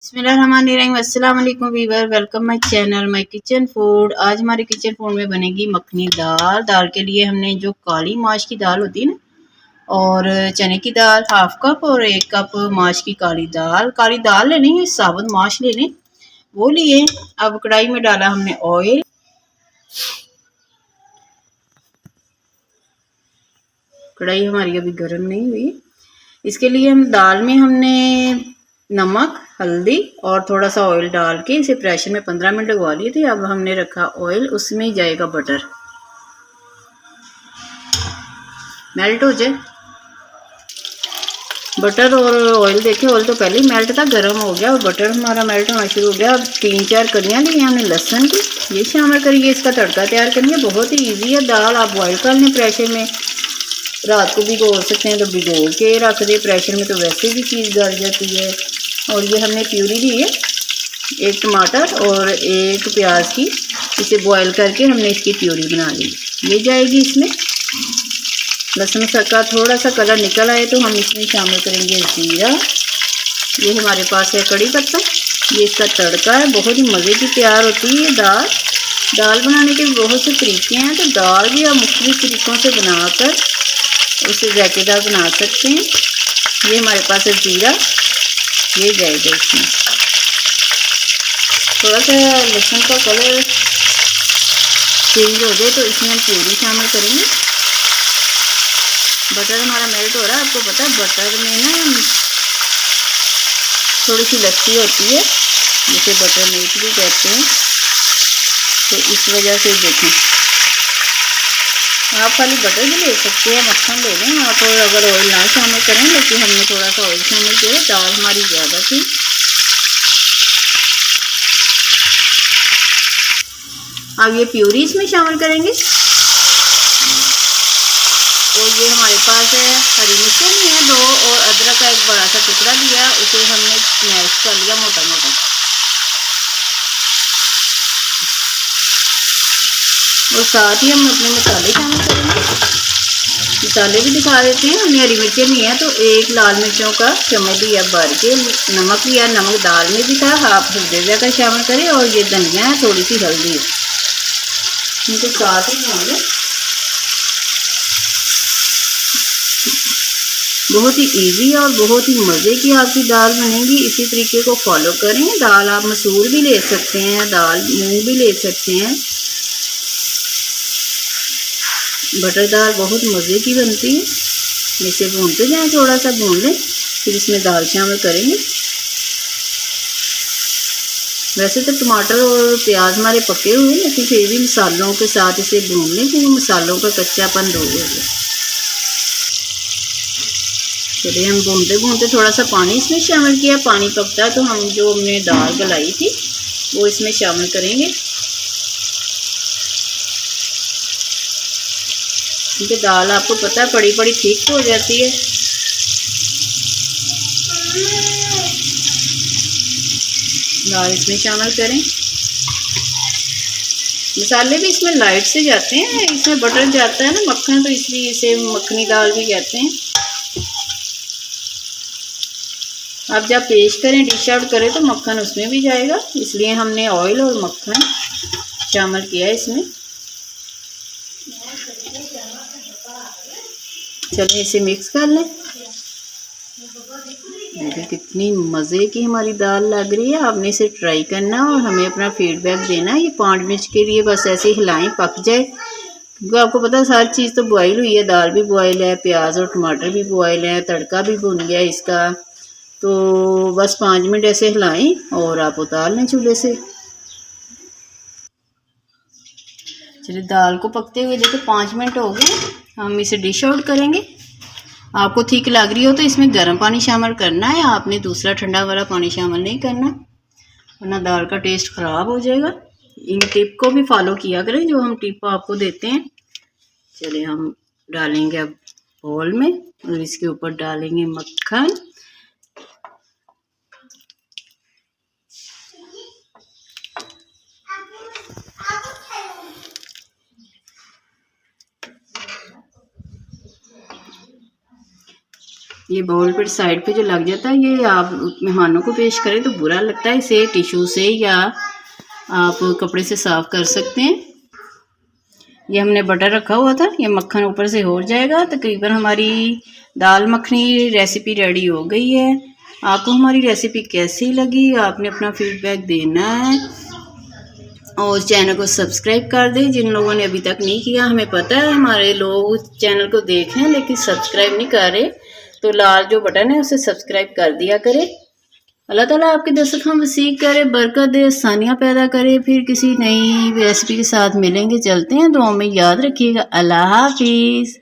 बिस्मिल्लाहिर्रहमानिर्रहीम। अस्सलाम वालेकुम viewer, welcome my channel my kitchen food. आज हमारे किचन फूड में बनेगी मखनी दाल। दाल के लिए हमने जो काली माश की दाल होती है ना, और चने की दाल हाफ कप और 1 कप माश की काली दाल लेनी है, साबुत माश लेने वो लिए। अब कढ़ाई में डाला हमने ऑयल। कढ़ाई हमारी अभी गर्म नहीं हुई। इसके लिए हम दाल में हमने नमक, हल्दी और थोड़ा सा ऑयल डाल के इसे प्रेशर में 15 मिनट लगवा लिए थे। अब हमने रखा ऑयल, उसमें ही जाएगा बटर। मेल्ट हो जाए बटर और ऑयल। देखे ऑयल तो पहले ही मेल्ट था, गर्म हो गया और बटर हमारा मेल्ट होना शुरू हो गया। अब 3-4 कलियाँ ली हमने लहसुन की, ये शामिल करिए। इसका तड़का तैयार करेंगे, बहुत ही ईजी है। दाल आप बॉयल कर लें प्रेशर में, रात को भिगो सकते हैं तो भिगो के रख दे प्रेशर में, तो वैसे भी चीज़ गल जाती है। और ये हमने प्यूरी ली है, 1 टमाटर और 1 प्याज की, इसे बॉयल करके हमने इसकी प्यूरी बना ली। ये जाएगी इसमें। लहसुन का थोड़ा सा कलर निकल आए तो हम इसमें शामिल करेंगे जीरा। ये हमारे पास है कड़ी पत्ता, ये इसका तड़का है। बहुत ही मज़े की तैयार होती है दाल। दाल बनाने के बहुत से तरीके हैं, तो दाल भी आप मुख्तलिफ तरीक़ों से बनाकर उसे जायकेदार बना सकते हैं। ये हमारे पास है जीरा, ये जाएगा इसमें। थोड़ा सा लहसुन का कलर चेंज हो जाए तो इसमें हम प्यूरी शामिल करेंगे। बटर हमारा मेल्ट हो रहा है। आपको पता है बटर में ना थोड़ी सी लस्सी होती है, जिसे बटर मिल्क भी कहते हैं, तो इस वजह से देखें। आप खाली बटर भी ले सकते हैं, मक्खन ले लें आप, और अगर ऑयल ना शामिल करें, लेकिन हमने थोड़ा सा ऑयल शामिल किया। दाल हमारी ज़्यादा थी। अब ये प्यूरी इसमें शामिल करेंगे। और ये हमारे पास है हरी मिर्चें भी हैं 2, और अदरक का 1 बड़ा सा टुकड़ा लिया, उसे हमने मैश कर लिया मोटा मोटा। और साथ ही हम अपने मसाले शामिल करेंगे। मसाले भी दिखा देते हैं। हमने हरी मिर्चें ली हैं तो 1 लाल मिर्चों का चम्मच लिया भर के। नमक लिया, नमक दाल में भी था, हाफ हल्दी का शामिल करें। और ये धनिया है, थोड़ी सी हल्दी है, इनको साथ ही होंगे। बहुत ही इजी और बहुत ही मज़े की आपकी दाल बनेगी। इसी तरीके को फॉलो करें। दाल आप मसूर भी ले सकते हैं, दाल मूंग भी ले सकते हैं। बटर दाल बहुत मज़े की बनती है। इसे भूनते जाएं, थोड़ा सा भून लें, फिर इसमें दाल शामिल करेंगे। वैसे तो टमाटर और प्याज हमारे पके हुए हैं, लेकिन फिर भी मसालों के साथ इसे भून लें, क्योंकि मसालों का कच्चापन दूर हो जाए। चलिए हम भूनते भूनते थोड़ा सा पानी इसमें शामिल किया। पानी पकता है तो हम जो हमने दाल गलाई थी वो इसमें शामिल करेंगे, क्योंकि दाल आपको पता है बड़ी बड़ी थिक हो जाती है। दाल इसमें शामिल करें। मसाले भी इसमें लाइट से जाते हैं, इसमें बटर जाता है ना, मक्खन, तो इसलिए इसे मखनी दाल भी कहते हैं। आप जब पेश करें, डिश आउट करें, तो मक्खन उसमें भी जाएगा, इसलिए हमने ऑयल और मक्खन शामिल किया है इसमें। चलिए इसे मिक्स कर लें। देखिए कितनी मज़े की हमारी दाल लग रही है। आपने इसे ट्राई करना और हमें अपना फीडबैक देना। ये 5 मिनट के लिए बस ऐसे हिलाएं, पक जाए, क्योंकि आपको पता है सारी चीज़ तो बॉयल हुई है। दाल भी बॉयल है, प्याज और टमाटर भी बॉयल है, तड़का भी भुन गया इसका। तो बस 5 मिनट ऐसे हिलाएं और आप उतार लें चूल्हे से। चलिए दाल को पकते हुए देखो 5 मिनट हो गए। हम इसे डिश आउट करेंगे। आपको ठीक लग रही हो तो इसमें गर्म पानी शामिल करना है, आपने दूसरा ठंडा वाला पानी शामिल नहीं करना, वरना दाल का टेस्ट ख़राब हो जाएगा। इन टिप को भी फॉलो किया करें जो हम टिप आपको देते हैं। चलिए हम डालेंगे अब बोल में, और इसके ऊपर डालेंगे मक्खन। ये बाउल पर साइड पे जो लग जाता है, ये आप मेहमानों को पेश करें तो बुरा लगता है। इसे टिश्यू से या आप कपड़े से साफ़ कर सकते हैं। ये हमने बटर रखा हुआ था, ये मक्खन ऊपर से हो जाएगा। तकरीबन हमारी दाल मखनी रेसिपी रेडी हो गई है। आपको हमारी रेसिपी कैसी लगी, आपने अपना फीडबैक देना है और चैनल को सब्सक्राइब कर दें जिन लोगों ने अभी तक नहीं किया। हमें पता है हमारे लोग चैनल को देख रहे हैं लेकिन सब्सक्राइब नहीं कर रहे, तो लाल जो बटन है उसे सब्सक्राइब कर दिया करें। अल्लाह ताला आपके दस्तरखान वसीअ करे, बरकत दे, आसानियाँ पैदा करे। फिर किसी नई रेसिपी के साथ मिलेंगे। चलते हैं, दुआ में याद रखिएगा। अल्लाह हाफिज़।